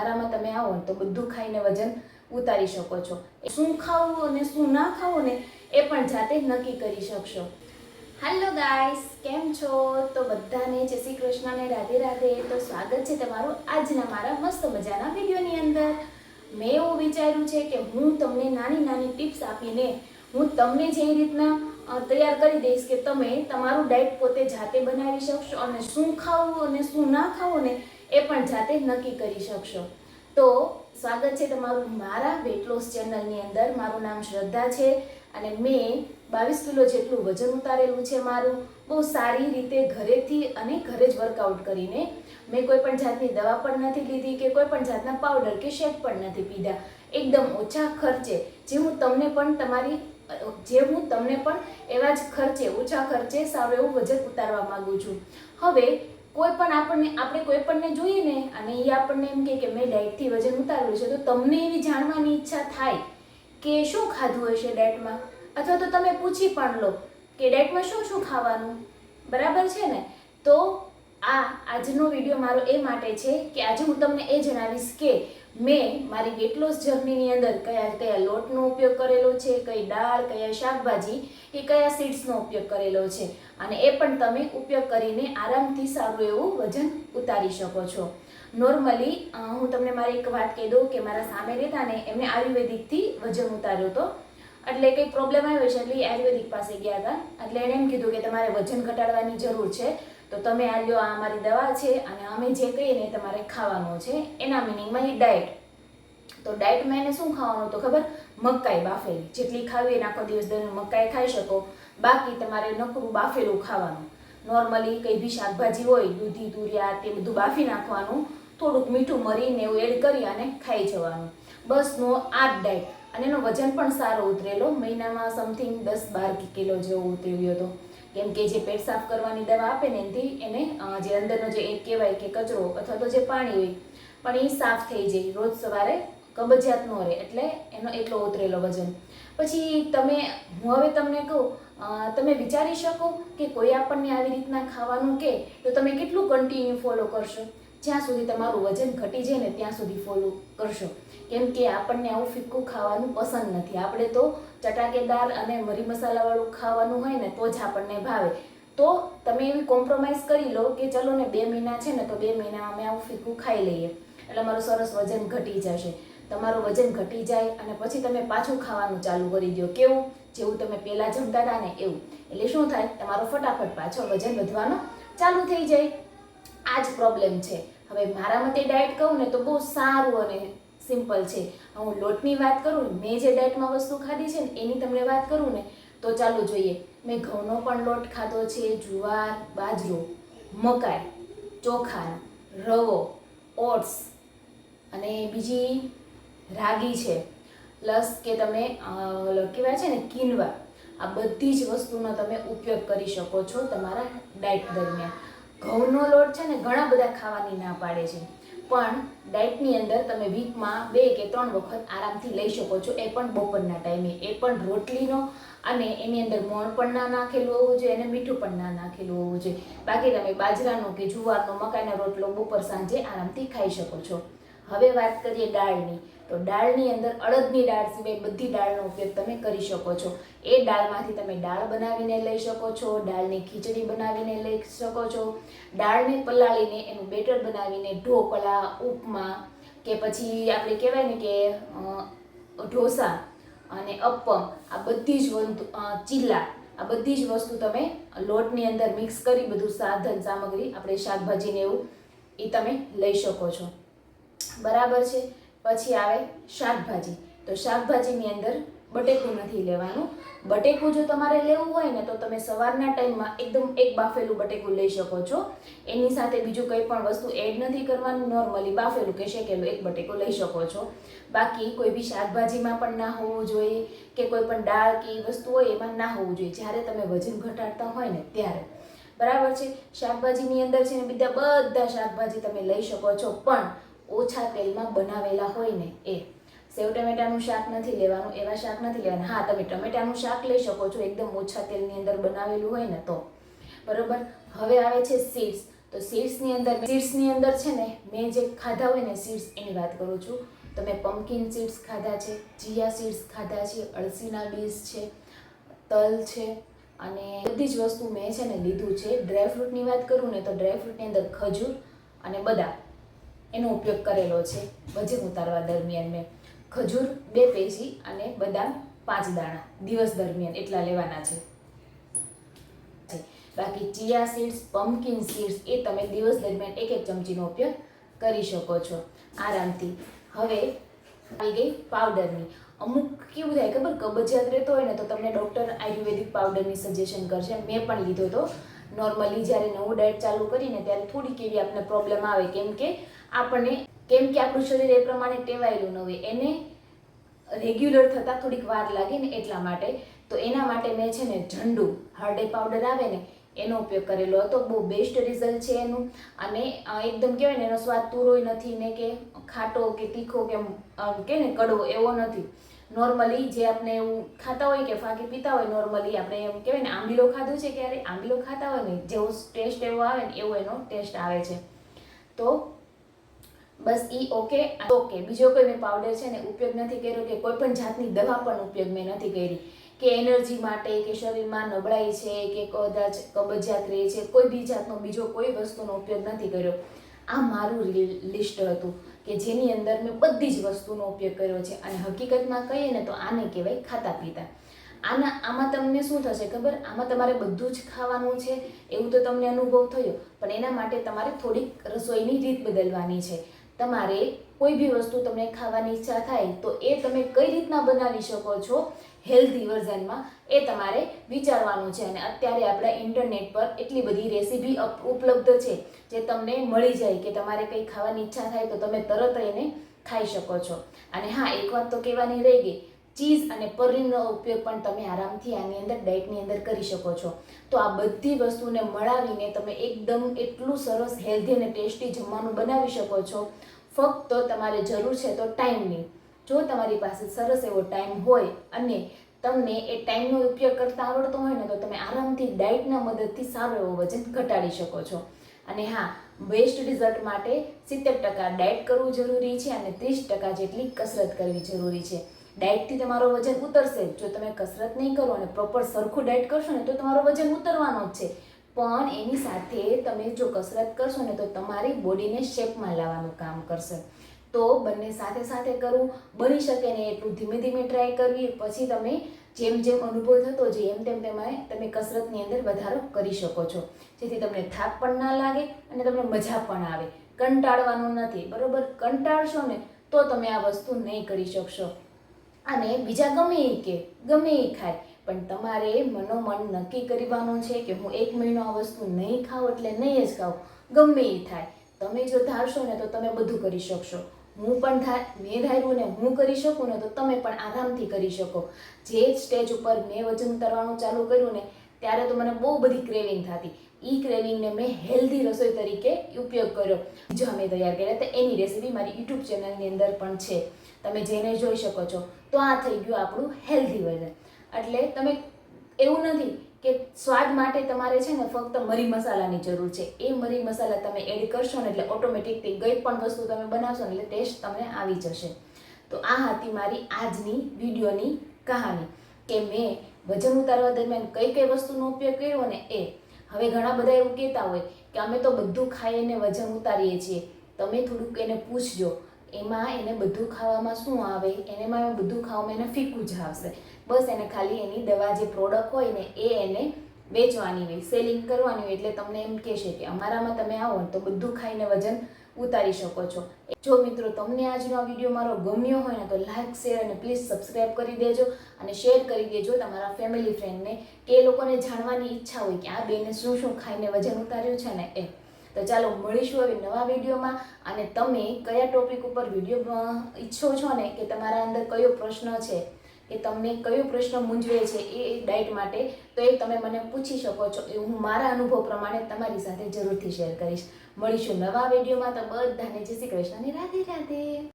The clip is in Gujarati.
મારામાં તમે આવો તો બધું ખાઈને વજન ઉતારી શકો છો. શું ખાવું અને શું ના ખાવું ને એ પણ જાતે નક્કી કરી શકશો. હેલો ગાઈસ, કેમ છો? તો બધાને જય શ્રી કૃષ્ણ ને રાધે રાધે. તો સ્વાગત છે તમારું આજના મારા મસ્ત મજાના વિડીયોની અંદર. મેં એવું વિચાર્યું છે કે હું તમને નાની નાની ટિપ્સ આપીને હું તમને જે રીતના તૈયાર કરી દઈશ કે તમે તમારું ડાયટ પોતે જાતે બનાવી શકશો અને શું ખાવું અને શું ના ખાવું ને એ પણ જાતે નક્કી કરી શકશો. તો સ્વાગત છે તમારું મારા વેટ લોસ ચેનલની અંદર. મારું નામ શ્રદ્ધા છે અને મેં 22 કિલો જેટલું વજન ઉતારેલું છે મારું, બહુ સારી રીતે ઘરેથી અને ઘરે જ વર્કઆઉટ કરીને. મેં કોઈ પણ જાતની દવા પણ નથી લીધી કે કોઈ પણ જાતના પાવડર કે શેક પણ નથી પીધા. એકદમ ઓછા ખર્ચે જે હું તમને પણ એવા જ ખર્ચે, ઓછા ખર્ચે સારું એવું વજન ઉતારવા માંગુ છું. હવે આપણે કોઈ પણને જોઈએ ને અને એ આપણને એમ કે મેં ડાયટથી વજન ઉતારેલું છે, તો તમને એવી જાણવાની ઈચ્છા થાય કે શું ખાધું હશે ડાયટમાં, અથવા તો તમે પૂછી પણ લો કે ડાયટમાં શું શું ખાવાનું. બરાબર છે ને? તો આજનો વિડીયો મારો એ માટે છે કે આજે હું તમને એ જણાવીશ કે મેં મારી વેટ લોસ જર્નીની અંદર કયા લોટનો ઉપયોગ કરેલો છે, કઈ દાળ, કયા શાકભાજી કે કયા સીડ્સનો ઉપયોગ કરેલો છે, અને એ પણ તમે ઉપયોગ કરીને આરામથી સારું એવું વજન ઉતારી શકો છો. નોર્મલી હું તમને મારી એક વાત કહી દઉં કે મારા સામે રહેતા ને એમને આયુર્વેદિકથી વજન ઉતાર્યો હતો. એટલે કંઈ પ્રોબ્લેમ આવ્યો છે એટલે આયુર્વેદિક પાસે ગયા હતા. એટલે એણે એમ કીધું કે તમારે વજન ઘટાડવાની જરૂર છે, તો તમે આ લ્યો, આ અમારી દવા છે અને અમે જે કહીએ ને તમારે ખાવાનું છે. એના મિનિંગમાં એ ડાયટ. તો ડાયટમાં એને શું ખાવાનું તો ખબર? મકાઈ બાફેલી. જેટલી ખાવી એને આખો દિવસ દરમિયાન મકાઈ ખાઈ શકો, બાકી તમારે નકરું બાફેલું ખાવાનું. નોર્મલી કંઈ બી શાકભાજી હોય, દૂધી, તુરિયા, તે બધું બાફી નાખવાનું, થોડુંક મીઠું મરીને એવું એડ કરી અને ખાઈ જવાનું. બસ આ જ ડાયટ. અને એનો વજન પણ સારો ઉતરેલો. મહિનામાં સમથિંગ 10-12 કિલો જેવો ઉતર્યો હતો. કેમ કે જે પેટ સાફ કરવાની દવા આપે ને એનાથી એને જે અંદરનો જે એક કહેવાય કે કચરો અથવા તો જે પાણી હોય પણ એ સાફ થઈ જાય. રોજ સવારે કબજિયાત ન રહે, એટલે એનો એટલો ઉતરેલો વજન. પછી હું હવે તમને કહું, તમે વિચારી શકો કે કોઈ આપણને આવી રીતના ખાવાનું કે તો તમે કેટલું કન્ટિન્યુ ફોલો કરશો? જ્યાં સુધી તમારું વજન ઘટી જાય ને ત્યાં સુધી ફોલો કરશો. કેમ કે આપણને આવું ફિક્કું ખાવાનું પસંદ નથી. આપણે તો ચટાકેદાર અને મરી મસાલાવાળું ખાવાનું હોય ને તો જ આપણને ભાવે. તો તમે એવી કોમ્પ્રોમાઇઝ કરી લો કે ચલો ને 2 મહિના છે ને તો 2 મહિના અમે આવું ફિક્કું ખાઈ લઈએ એટલે મારું સરસ વજન ઘટી જશે. તમારું વજન ઘટી જાય અને પછી તમે પાછું ખાવાનું ચાલુ કરી દો. કેવું? જેવું તમે પહેલાં જમતા હતા ને એવું. એટલે શું થાય? તમારો ફટાફટ પાછો વજન વધવાનો ચાલુ થઈ જાય. આ જ પ્રોબ્લેમ છે. હવે મારા મતે ડાયટ કહું ને તો બહુ સારું અને સિમ્પલ છે. હું લોટની વાત કરું, મેં જે ડાયટમાં વસ્તુ ખાધી છે ને એની તમને વાત કરું ને તો ચાલો જોઈએ. મેં ઘઉંનો પણ લોટ ખાધો છે, જુવાર, બાજરો, મકાઈ, ચોખા, રવો, ઓટ્સ અને બીજી રાગી છે, પ્લસ કે તમે કહેવાય છે ને કિનવા. આ બધી જ વસ્તુનો તમે ઉપયોગ કરી શકો છો તમારા ડાયટ દરમિયાન. ઘઉંનો લોટ છે ને ઘણા બધા ખાવાની ના પાડે છે, પણ ડાયટની અંદર તમે વીકમાં 2 કે 3 વખત આરામથી લઈ શકો છો. એ પણ બપોરના ટાઈમે, એ પણ રોટલીનો, અને એની અંદર મોણ પણ ના નાખેલું હોવું જોઈએ અને મીઠું પણ ના નાખેલું હોવું જોઈએ. બાકી તમે બાજરાનો કે જુવારનો, મકાઈનો રોટલો બપોર સાંજે આરામથી ખાઈ શકો છો. હવે વાત કરીએ દાળની. તો દાળની અંદર અડદની દાળ સિવાય બધી દાળનો ઉપયોગ તમે કરી શકો છો. એ દાળમાંથી તમે દાળ બનાવીને લઈ શકો છો, દાળની ખીચડી બનાવીને લઈ શકો છો, દાળને પલાળીને એનું બેટર બનાવીને ઢોકળા, ઉપમા કે પછી આપણે કહેવાય ને કે ઢોસા અને અપ્પમ, આ બધી જ ચીલા, આ બધી જ વસ્તુ તમે લોટની અંદર મિક્સ કરી બધું સાધન સામગ્રી આપણે શાકભાજીને એવું એ તમે લઈ શકો છો. બરાબર છે? પછી આવે શાકભાજી. તો શાકભાજીની અંદર બટેકું નથી લેવાનું. બટેકું જો તમારે લેવું હોય ને તો તમે સવારના ટાઈમમાં એકદમ એક બાફેલું બટેકું લઈ શકો છો. એની સાથે બીજું કંઈ પણ વસ્તુ એડ નથી કરવાનું. નોર્મલી બાફેલું કે શેકેલું એક બટેકું લઈ શકો છો. બાકી કોઈ બી શાકભાજીમાં પણ ના હોવું જોઈએ કે કોઈ પણ દાળ કે વસ્તુ હોય એમાં ના હોવું જોઈએ જ્યારે તમે વજન ઘટાડતા હોય ને ત્યારે. બરાબર છે? શાકભાજીની અંદર છે ને બધા શાકભાજી તમે લઈ શકો છો, પણ ઓછા તેલમાં બનાવેલા હોય ને એ. સેવ ટમેટાનું શાક નથી લેવાનું, એવા શાક નથી લેવાના. હા, તમે ટમેટાનું શાક લઈ શકો છો એકદમ ઓછા તેલની અંદર બનાવેલું હોય ને તો. બરોબર? હવે આવે છે સીડ્સ. તો તો સીડ્સની અંદર છે ને મેં જે ખાધા હોય ને સીડ્સ એની વાત કરું છું. તો મેં પમ્પકિન સીડ્સ ખાધા છે, ચિયા સીડ્સ ખાધા છે, અળસીના બીજ છે, તલ છે, અને બધી જ વસ્તુ મેં છે ને લીધું છે. ડ્રાયફ્રૂટની વાત કરું ને તો ડ્રાયફ્રૂટની અંદર ખજૂર અને બદામ એનો ઉપયોગ કરેલો છે. વજન ઉતારવા દરમિયાન મેં ખજૂર 2 પેશી અને બદામ 5 દાણા દિવસ દરમિયાન એટલા લેવાના છે. બાકી ચિયા સીડ્સ, પમ્પકિન સીડ્સ એ તમે દિવસ દરમિયાન 1 ચમચીનો ઉપયોગ કરી શકો છો આરામથી. હવે આવી ગઈ પાવડરની. અમુક કેવું થાય ખબર, કબજિયાત રહેતો હોય ને તો તમને ડૉક્ટર આયુર્વેદિક પાવડરની સજેશન કરશે. મેં પણ લીધો હતો. નોર્મલી જ્યારે નવું ડાયટ ચાલુ કરીને ત્યારે થોડીક એવી આપણને પ્રોબ્લેમ આવે, કેમ કે આપણું શરીર એ પ્રમાણે ટેવાયેલું ન હોય, એને રેગ્યુલર થતાં થોડીક વાર લાગે ને એટલા માટે. તો એના માટે મેં છે ને ઝંડુ હરડે પાવડર આવે ને એનો ઉપયોગ કરેલો હતો. બહુ બેસ્ટ રિઝલ્ટ છે એનું, અને એકદમ કહેવાય ને એનો સ્વાદ તુરોય નથી ને કે ખાટો કે તીખો કે ને કડવો એવો નથી. નોર્મલી જે આપણે એવું ખાતા હોય કે ફાંકી પીતા હોય, નોર્મલી આપણે એમ કહેવાય ને આંબીલો ખાધું છે ક્યારે, આંબીલો ખાતા હોય ને જેવો ટેસ્ટ એવો આવે ને એવો એનો ટેસ્ટ આવે છે. તો બસ ઓકે. બીજો કોઈ મેં પાવડર છે ને ઉપયોગ નથી કર્યો, કે કોઈ પણ જાતની દવા પણ ઉપયોગ મેં નથી કરી, કે એનર્જી માટે, કે શરીરમાં નબળાઈ છે, કે કદાચ કબજિયાત રહે છે, કોઈ બી જાતનો બીજો કોઈ વસ્તુનો ઉપયોગ નથી કર્યો. આ મારું લિસ્ટ હતું કે જેની અંદર મેં બધી જ વસ્તુનો ઉપયોગ કર્યો છે. અને હકીકતમાં કહીએ ને તો આને કહેવાય ખાતા પીતા. આમાં તમને શું થશે ખબર, આમાં તમારે બધું જ ખાવાનું છે એવું તો તમને અનુભવ થયો, પણ એના માટે તમારે થોડીક રસોઈની રીત બદલવાની છે. તમારે કોઈ બી વસ્તુ તમને ખાવાની ઈચ્છા થાય તો એ તમે કઈ રીતના બનાવી શકો છો હેલ્ધી વર્ઝનમાં, એ તમારે વિચારવાનું છે. અને અત્યારે આપણા ઇન્ટરનેટ પર એટલી બધી રેસીપી ઉપલબ્ધ છે જે તમને મળી જાય કે તમારે કંઈ ખાવાની ઈચ્છા થાય તો તમે તરત એને ખાઈ શકો છો. અને હા, એક વાત તો કહેવાની રહી ગઈ, ચીઝ અને પનીરનો ઉપયોગ પણ તમે આરામથી આની અંદર ડાયટની અંદર કરી શકો છો. તો આ બધી વસ્તુને મળાવીને તમે એકદમ એટલું સરસ હેલ્ધી અને ટેસ્ટી જમવાનું બનાવી શકો છો. ફક્ત તમારે જરૂર છે તો ટાઈમની. જો તમારી પાસે સરસ એવો ટાઈમ હોય અને તમને એ ટાઈમનો ઉપયોગ કરતા આવડતો હોય ને તો તમે આરામથી ડાયટના મદદથી સારો એવો વજન ઘટાડી શકો છો. અને હા, બેસ્ટ રિઝલ્ટ માટે 70% ડાયટ કરવું જરૂરી છે અને 30% જેટલી કસરત કરવી જરૂરી છે. ડાયટથી તમારો વજન ઉતરશે. જો તમે કસરત નહીં કરો અને પ્રોપર સરખું ડાયટ કરશો ને તો તમારો વજન ઉતરવાનો જ છે, પણ એની સાથે તમે જો કસરત કરશો ને તો તમારી બોડીને શેપમાં લાવવાનું કામ કરશે. તો બંને સાથે સાથે કરવું, બની શકે ને એટલું ધીમે ધીમે ટ્રાય કરવી. પછી તમે જેમ જેમ અનુભવ થતો જાય એમ તમે કસરતની અંદર વધારો કરી શકો છો, જેથી તમને થાક પણ ના લાગે અને તમને મજા પણ આવે. કંટાળવાનું નથી, બરોબર? કંટાળશો ને તો તમે આ વસ્તુ નહીં કરી શકશો. અને બીજા ગમે એ ખાય, પણ તમારે મનોમન નક્કી કરવાનું છે કે હું 1 મહિનો આ વસ્તુ નહીં ખાઉં એટલે નહીં જ ખાઉં, ગમે એ થાય. તમે જો ધારશો ને તો તમે બધું કરી શકશો. મેં ધાર્યું ને હું કરી શકું ને તો તમે પણ આરામથી કરી શકો. જે સ્ટેજ ઉપર મેં વજન ઉતારવાનું ચાલુ કર્યું ને ત્યારે તો મને બહુ બધી ક્રેવિંગ થતી. એ ક્રેવિંગને મેં હેલ્ધી રસોઈ તરીકે ઉપયોગ કર્યો. જો અમે તૈયાર કર્યા તો એની રેસીપી મારી યુટ્યુબ ચેનલની અંદર પણ છે, તમે જઈને જોઈ શકો છો. તો આ થઈ ગયું આપણું હેલ્ધી વર્ઝન. એટલે તમે એવું નથી કે સ્વાદ માટે તમારે છે ને ફક્ત મરી મસાલાની જરૂર છે. એ મરી મસાલા તમે એડ કરશો ને એટલે ઓટોમેટિકલી કંઈ પણ વસ્તુ તમે બનાવશો ને એટલે ટેસ્ટ તમને આવી જશે. તો આ હતી મારી આજની વિડીયોની કહાની, કે મેં વજન ઉતારવા દરમિયાન કઈ કઈ વસ્તુનો ઉપયોગ કર્યો ને એ. હવે ઘણા બધા એવું કહેતા હોય કે અમે તો બધું ખાઈને વજન ઉતારીએ છીએ. તમે થોડુંક એને પૂછજો, એમાં એને બધું ખાવામાં શું આવે, એમાં બધું ખાવામાં એને ફીકું જ આવશે. બસ એને ખાલી એની દવા જે પ્રોડક્ટ હોય ને એને વેચવાની હોય, સેલિંગ કરવાની હોય. એટલે તમને એમ કહેશે કે અમારામાં તમે આવો ને તો બધું ખાઈને વજન ઉતારી શકો છો. જો મિત્રો તમને આજનો આ વિડીયો મારો ગમ્યો હોય ને તો લાઈક, શેર અને પ્લીઝ સબસ્ક્રાઈબ કરી દેજો અને શેર કરી દેજો તમારા ફેમિલી ફ્રેન્ડને, કે એ લોકોને જાણવાની ઈચ્છા હોય કે આ બેને શું શું ખાઈને વજન ઉતાર્યું છે ને એ. તો ચાલો મળીશું હવે નવા વિડીયોમાં. અને તમે કયા ટોપિક ઉપર વિડીયો ઈચ્છો છો ને, કે તમારા અંદર કયો પ્રશ્ન છે, કે તમને કયો પ્રશ્ન મૂંઝવે છે એ ડાયટ માટે, તો એ તમે મને પૂછી શકો છો. એ હું મારા અનુભવ પ્રમાણે તમારી સાથે જરૂરથી શેર કરીશ. મળીશું નવા વિડીયોમાં. તો બધાને જય શ્રી કૃષ્ણ અને રાધે રાધે.